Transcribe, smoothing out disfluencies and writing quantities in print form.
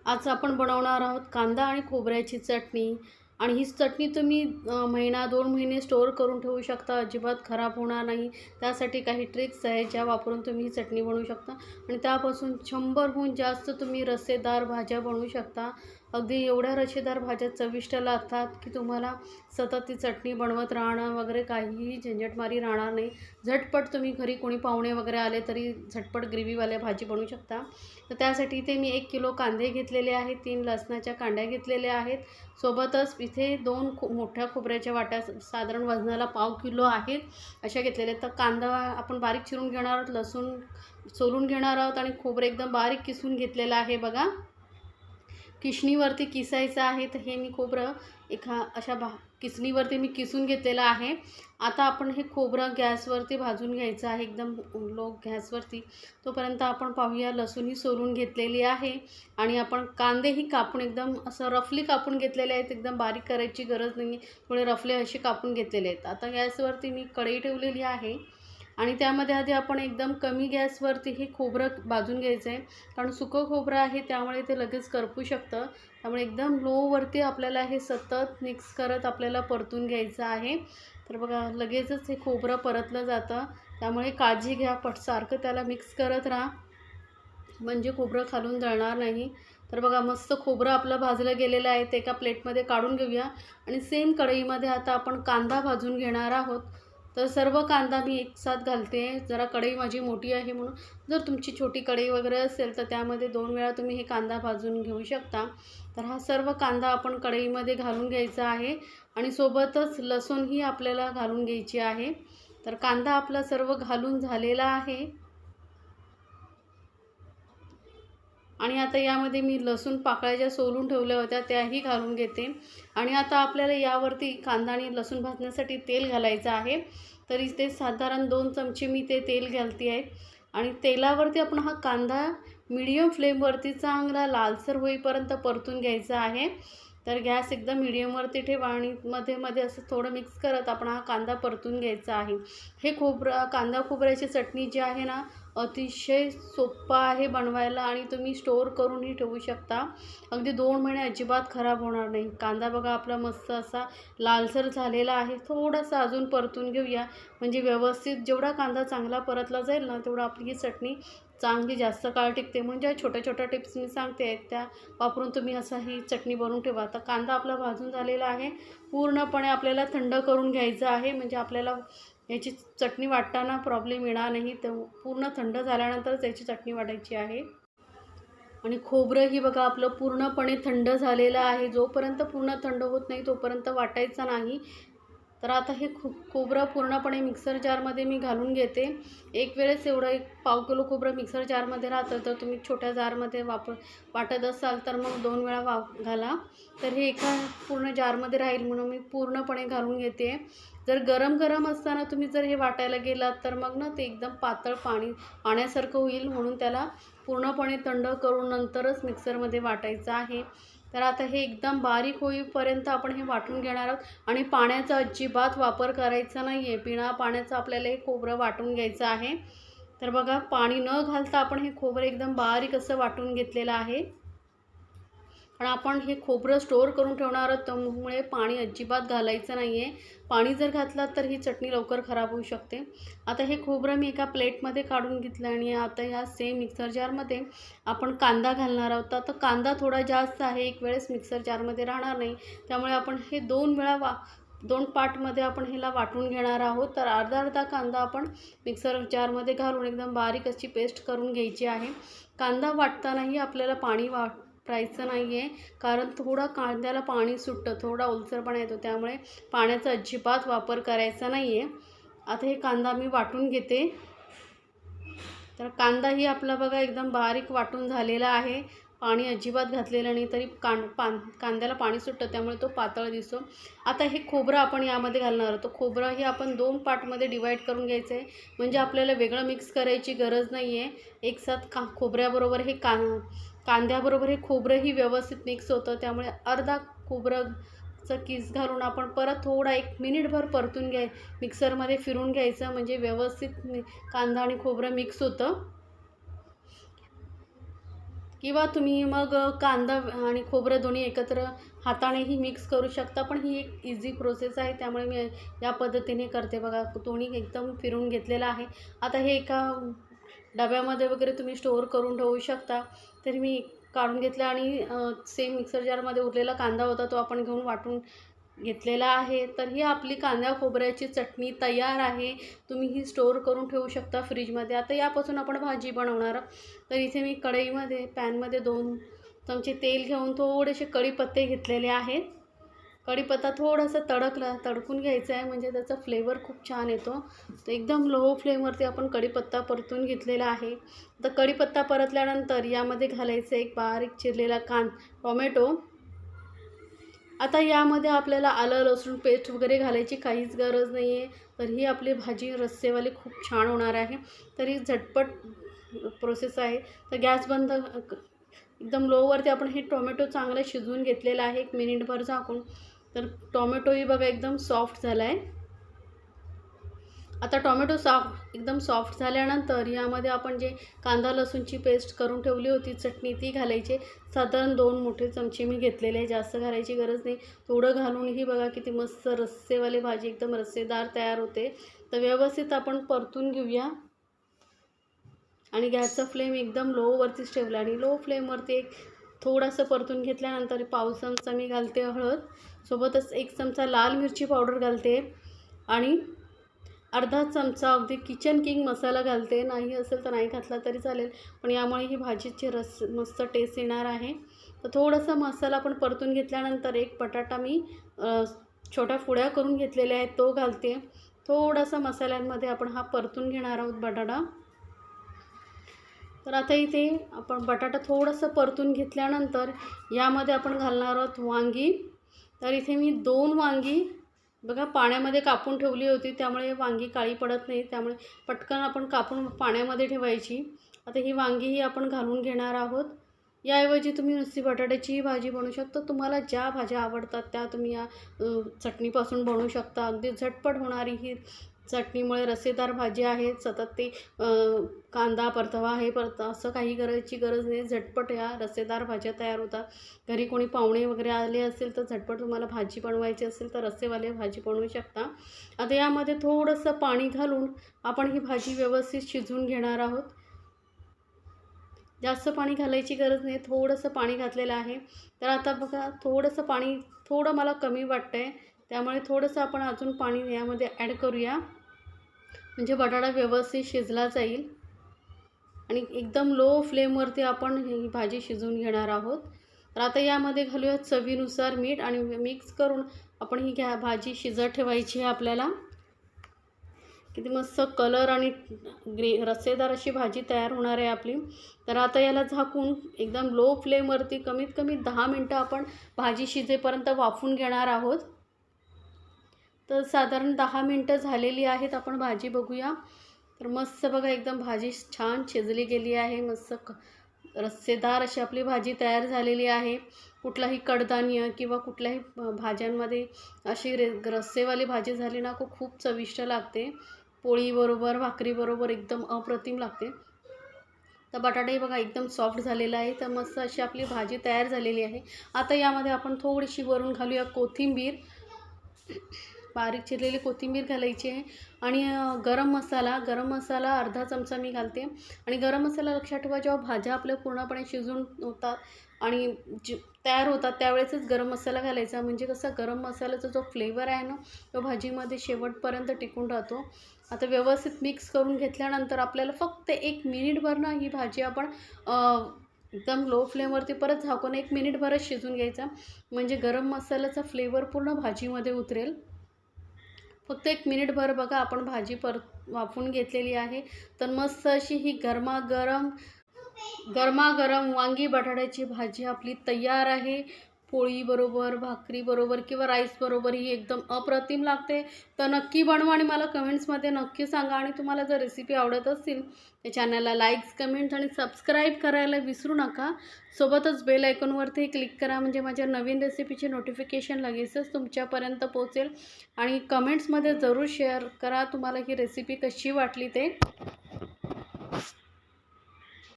आज आपण बनवणार आहोत कांदा आणि खोबऱ्याची चटणी. आणि ही चटणी तुम्ही महिना 2 महिने स्टोअर करून ठेवू शकता. अजिबात खराब होणार नाही. त्यासाठी काही ट्रिक्स आहेत ज्या वापरून तुम्ही ही चटणी बनवू शकता आणि त्यापासून 100हून जास्त तुम्ही रस्सेदार भाज्या बनवू शकता. अगदी एवढ्या रस्सेदार भाज्या चविष्ट लागतात की तुम्हाला सतत ती चटणी बनवत राहणं वगैरे काहीही झंझटमारी राहणार नाही. झटपट तुम्ही घरी कोणी पाहुणे वगैरे आले तरी झटपट ग्रेव्हीवाल्या भाजी बनवू शकता. तर त्यासाठी इथे मी 1 किलो कांदे घेतलेले आहेत, 3 लसणाच्या कांड्या घेतलेल्या आहेत. सोबतच इथे 2 मोठ्या खोबऱ्याच्या वाट्या साधारण वजनाला पाव किलो आहेत अशा घेतलेल्या. तर कांदा आपण बारीक चिरून घेणार आहोत, लसूण सोलून घेणार आहोत आणि खोबरं एकदम बारीक किसून घेतलेलं आहे बघा. किसणीवरती किसायचं आहे. तर हे मी खोबरं अशा किसणीवरती मी किसून घेतलेलं आहे. आता आपण हे खोबरं गॅसवरती भाजून घ्यायचं आहे एकदम लो गॅसवरती. तोपर्यंत आपण पाहूया लसूणही सोलून घेतलेली आहे आणि आपण कांदेही कापून एकदम असं रफली कापून घेतलेले आहेत. एकदम बारीक करायची गरज नाही, थोडे रफले असे कापून घेतलेले आहेत. आता गॅसवरती मी कढई ठेवलेली आहे आणि त्यामध्ये आधी आपण एकदम कमी गॅसवरती हे खोबरं भाजून घ्यायचं आहे. कारण सुकं खोबरं आहे त्यामुळे ते लगेच करपू शकतं. त्यामुळे एकदम लोवरती आपल्याला हे सतत मिक्स करत आपल्याला परतून घ्यायचं आहे. तर बघा लगेचच हे खोबरं परतलं जातं. त्यामुळे काळजी घ्या, सारखं त्याला मिक्स करत राहा म्हणजे खोबरं खालून जळणार नाही. तर बघा मस्त खोबरं आपलं भाजलं गेलेलं आहे. ते एका प्लेटमध्ये काढून घेऊया आणि सेम कढईमध्ये आता आपण कांदा भाजून घेणार आहोत. तर सर्व कांदा मी एकसाथ घालते. जरा कढई माझी मोठी आहे म्हणून. जर तुमची छोटी कढई वगैरे असेल तर त्यामध्ये 2 वेळा तुम्ही हे कांदा भाजून घेऊ शकता. तर हा सर्व कांदा आपण कढईमध्ये घालून घ्यायचा आहे आणि सोबतच लसूणही आपल्याला घालून घ्यायची आहे. तर कांदा आपला सर्व घालून झालेला आहे आणि आता यामध्ये मी लसूण पाकळ्या ज्या सोलून ठेवल्या होत्या त्याही घालून घेते. आणि आता आपल्याला यावरती कांदा आणि लसूण भाजण्यासाठी तेल घालायचं आहे. तर इथे साधारण 2 चमचे मी ते तेल घालते आहे आणि तेलावरती आपण हा कांदा मीडियम फ्लेमवरती चांगला लालसर होईपर्यंत परतून घ्यायचा आहे. तर गॅस एकदम मीडियमवरती ठेवा आणि मध्ये मध्ये असं थोडं मिक्स करत आपण हा कांदा परतून घ्यायचा आहे. हे कांदा खोबऱ्याची चटणी जी आहे ना, अतिशय सोपं आहे बनवायला आणि तुम्ही स्टोअर करूनही ठेवू शकता. अगदी 2 महिने अजिबात खराब होणार नाही. कांदा बघा आपला मस्त असा लालसर झालेला आहे. थोडासा अजून परतून घेऊया म्हणजे व्यवस्थित जेवढा कांदा चांगला परतला जाईल ना तेवढं आपली ही चटणी चांगली जास्त काळ टिकते. म्हणजे छोट्या छोट्या टिप्स मी सांगते आहेत त्या वापरून तुम्ही असं ही चटणी बनवून ठेवा. तर कांदा आपला भाजून झालेला आहे. पूर्णपणे आपल्याला थंड करून घ्यायचं आहे म्हणजे आपल्याला याची चटणी वाटताना प्रॉब्लेम येणार नाही. तर पूर्ण थंड झाल्यानंतरच याची चटणी वाटायची आहे. आणि खोबरंही बघा आपलं पूर्णपणे थंड झालेलं आहे. जोपर्यंत पूर्ण थंड होत नाही तोपर्यंत वाटायचं नाही. तर आता हे खोबरं पूर्णपणे मिक्सर जारमध्ये मी घालून घेते. एक वेळेस एवढं 1 पाव किलो खोबरं मिक्सर जारमध्ये राहतं. तर तुम्ही छोट्या जारमध्ये वाटत असाल तर मग 2 वेळा घाला. तर हे एका पूर्ण जारमध्ये राहील म्हणून मी पूर्णपणे घालून घेते. जर गरम गरम असताना तुम्ही जर हे वाटायला गेलात तर मग ना ते एकदम पातळ पाण्यासारखं होईल. म्हणून त्याला पूर्णपणे थंड करून नंतरच मिक्सरमध्ये वाटायचं आहे. तर आता हे एकदम बारीक होईपर्यंत आपण हे वाटून घेणार आहोत आणि पाण्याचा अजिबात वापर करायचा नाही आहे. बिना पाण्याचं आपल्याला हे खोबरं वाटून घ्यायचं आहे. तर बघा पाणी न घालता आपण हे खोबरं एकदम बारीक असं वाटून घेतलेलं आहे. पण आपण हे खोबरं स्टोअर करून ठेवणार आहोत त्यामुळे पाणी अजिबात घालायचं नाही आहे. पाणी जर घातलं तर ही चटणी लवकर खराब होऊ शकते. आता हे खोबरं मी एका प्लेटमध्ये काढून घेतलं आणि आता ह्या सेम मिक्सर जारमध्ये आपण कांदा घालणार आहोत. आता कांदा थोडा जास्त आहे, एक वेळेस मिक्सर जारमध्ये राहणार नाही. त्यामुळे आपण हे 2 वेळा 2 पार्टमध्ये आपण ह्याला वाटून घेणार आहोत. तर अर्धा कांदा आपण मिक्सर जारमध्ये घालून एकदम बारीक अशी पेस्ट करून घ्यायची आहे. कांदा वाटतानाही आपल्याला पाणी वापरायचं नाही आहे कारण थोडा कांद्याला पाणी सुटतं, थोडा ओलसरपणा येतो. त्यामुळे पाण्याचा अजिबात वापर करायचा नाही आहे. आता हे कांदा मी वाटून घेते. तर कांदाही आपला बघा एकदम बारीक वाटून झालेला आहे. पाणी अजिबात घातलेलं नाही तरी कांद्याला पाणी सुटतं त्यामुळे तो पातळ दिसतो. आता हे खोबरं आपण यामध्ये घालणार आहोत. खोबरंही आपण 2 पार्टमध्ये डिवाईड करून घ्यायचं आहे म्हणजे आपल्याला वेगळं मिक्स करायची गरज नाही आहे. एकसाथ खोबऱ्याबरोबर हे कांद्याबरोबर हे खोबरंही व्यवस्थित मिक्स होतं. त्यामुळे अर्धा खोबरंचा किस घालून आपण परत थोडा 1 मिनिटभर परतून मिक्सरमध्ये फिरून घ्यायचं म्हणजे व्यवस्थित कांदा आणि खोबरं मिक्स होतं. किंवा तुम्ही मग कांदा आणि खोबरं दोन्ही एकत्र हातानेही मिक्स करू शकता, पण ही एक इझी प्रोसेस आहे, त्यामुळे मी या पद्धतीने करते बघा. दोन्ही एकदम फिरून घेतलेलं आहे. आता हे एका डब्यामध्ये वगैरे तुम्ही स्टोअर करून ठेवू शकता. तर मी काढून घेतलं आणि सेम मिक्सर जारमध्ये उरलेला कांदा होता तो आपण घेऊन वाटून घेतलेला आहे. तर ही आपली कांदा खोबऱ्याची चटणी तयार आहे. तुम्ही ही स्टोअर करून ठेवू शकता फ्रीजमध्ये. आता यापासून आपण भाजी बनवणार. तर इथे मी कढईमध्ये पॅनमध्ये 2 चमचे तेल घेऊन थोडेसे कढीपत्ते घेतलेले आहेत. कढीपत्ता थोडासा तडकून घ्यायचा आहे, म्हणजे त्याचा फ्लेवर खूप छान येतो. तर एकदम लो फ्लेमवरती आपण कढीपत्ता परतून घेतलेला आहे. तर कढीपत्ता परतल्यानंतर यामध्ये घालायचं एक बारीक चिरलेला टोमॅटो. आता यामध्ये आपल्याला आलं लसूण पेस्ट वगैरे घालायची काहीच गरज नाही आहे. तर ही आपली भाजी रस्सेवाली खूप छान होणार आहे. तर ही झटपट प्रोसेस आहे. तर गॅस बंद एकदम लोवरती आपण हे टोमॅटो चांगलं शिजवून घेतलेलं आहे 1 मिनिटभर झाकून. तर टोमॅटोही बघा एकदम सॉफ्ट झाला आहे. आता टोमॅटो एकदम सॉफ्ट झाल्यानंतर यामध्ये आपण जे कांदा लसूणची पेस्ट करून ठेवली होती चटणी ती घालायची. साधारण 2 मोठे चमचे मी घेतलेले आहे, जास्त घालायची गरज नाही. थोडं घालूनही बघा किती मस्त रस्सेवाली भाजी एकदम रस्सेदार तयार होते. तर व्यवस्थित आपण परतून घेऊया आणि गॅसचा फ्लेम एकदम लोवरतीच ठेवला आणि लो फ्लेमवरती एक थोडंसं परतून घेतल्यानंतर पाव चमचा मी घालते हळद, सोबतच 1 चमचा लाल मिरची पावडर घालते आणि अर्धा चमचा अगदी किचन किंग मसाला घालते. नाही असेल तर नाही घातला तरी चालेल, पण यामुळे ही भाजीची मस्त टेस्ट येणार आहे. तर थोडासा मसाला आपण परतून घेतल्यानंतर एक बटाटा मी छोट्या फोड्या करून घेतलेल्या आहेत तो घालते. थोडासा मसाल्यांमध्ये आपण हा परतून घेणार आहोत बटाटा. तर आता इथे आपण बटाटा थोडंसं परतून घेतल्यानंतर यामध्ये आपण घालणार आहोत वांगी. तर इथे मी 2 वांगी बघा पाण्यामध्ये कापून ठेवली होती, त्यामुळे वांगी काळी पडत नाही, त्यामुळे पटकन आपण कापून पाण्यामध्ये ठेवायची. आता ही वांगीही आपण घालून घेणार आहोत. याऐवजी तुम्ही नुसती बटाट्याचीही भाजी बनवू शकता. तुम्हाला ज्या भाज्या आवडतात त्या तुम्ही या चटणीपासून बनवू शकता. अगदी झटपट होणारी ही चटणीमुळे रस्सेदार भाजी आहे. सतत ते कांदा परतवा हे असं काही करायची गरज नाही. झटपट या रस्सेदार भाज्या तयार होतात. घरी कोणी पाहुणे वगैरे आले असेल तर झटपट तुम्हाला भाजी बनवायची असेल तर रस्सेवाली भाजी बनवू शकता. आता यामध्ये थोडंसं पाणी घालून आपण ही भाजी व्यवस्थित शिजवून घेणार आहोत. जास्त पाणी घालायची गरज नाही, थोडंसं पाणी घातलेलं आहे. तर आता बघा थोडंसं पाणी थोडं मला कमी वाटतं आहे, त्यामुळे थोडंसं आपण अजून पाणी यामध्ये ॲड करूया, म्हणजे बटाटा व्यवस्थित शिजला जाईल. आणि एकदम लो फ्लेमवरती आपण ही भाजी शिजवून घेणार आहोत. तर आता यामध्ये घालूया चवीनुसार मीठ आणि मिक्स करून आपण ही भाजी शिजत ठेवायची आहे आपल्याला. किती मस्त कलर आणि रस्सेदार अशी भाजी तयार होणार आहे आपली. तर आता याला झाकून एकदम लो फ्लेमवरती कमीत कमी 10 मिनटं आपण भाजी शिजेपर्यंत वाफवून घेणार आहोत. तर साधारण 10 मिनटं झालेली आहेत. आपण भाजी बघूया. तर मस्त बघा एकदम भाजी छान शिजली गेली आहे. मस्त रस्सेदार अशी आपली भाजी तयार झालेली आहे. कुठलाही कडधान्य किंवा कुठल्याही भाज्यांमध्ये अशी रस्सेवाली भाजी झाली ना खूप चविष्ट लागते. पोळीबरोबर भाकरीबरोबर एकदम अप्रतिम लागते. तर बटाटाही बघा एकदम सॉफ्ट झालेला आहे. तर मस्त अशी आपली भाजी तयार झालेली आहे. आता यामध्ये आपण थोडीशी वरून घालूया कोथिंबीर. बारीक चिरलेली कोथिंबीर घालायची आहे आणि गरम मसाला अर्धा चमचा मी घालते. आणि गरम मसाला लक्षात ठेवा, जेव्हा भाज्या आपल्या पूर्णपणे शिजून होतात आणि तयार होतात त्यावेळेसच गरम मसाला घालायचा, म्हणजे कसं गरम मसाल्याचा जो फ्लेवर आहे ना तो भाजीमध्ये शेवटपर्यंत टिकून राहतो. आता व्यवस्थित मिक्स करून घेतल्यानंतर आपल्याला फक्त 1 मिनिटभर ना ही भाजी आपण एकदम लो फ्लेमवरती परत झाकून 1 मिनिटभरच शिजून घ्यायचा, म्हणजे गरम मसाल्याचा फ्लेवर पूर्ण भाजीमध्ये उतरेल. फक्त 1 मिनिटभर बघा आपण भाजी वाफवून घेतलेली आहे. तर मस्त अशी ही गरमागरम वांगी बटाट्याची भाजी आपली तयार आहे. पोळीबरोबर भाकरीबरोबर किंवा राईसबरोबर ही एकदम अप्रतिम लागते. तर नक्की बनवा आणि मला कमेंट्समध्ये नक्की सांगा. आणि तुम्हाला जर रेसिपी आवडत असतील तर चॅनलला लाईक्स कमेंट्स आणि सबस्क्राईब करायला विसरू नका. सोबतच बेल आयकॉनवरती क्लिक करा, म्हणजे माझ्या नवीन रेसिपीचे नोटिफिकेशन लगेचच तुमच्यापर्यंत पोहोचेल. आणि कमेंट्समध्ये जरूर शेअर करा तुम्हाला ही रेसिपी कशी वाटली ते.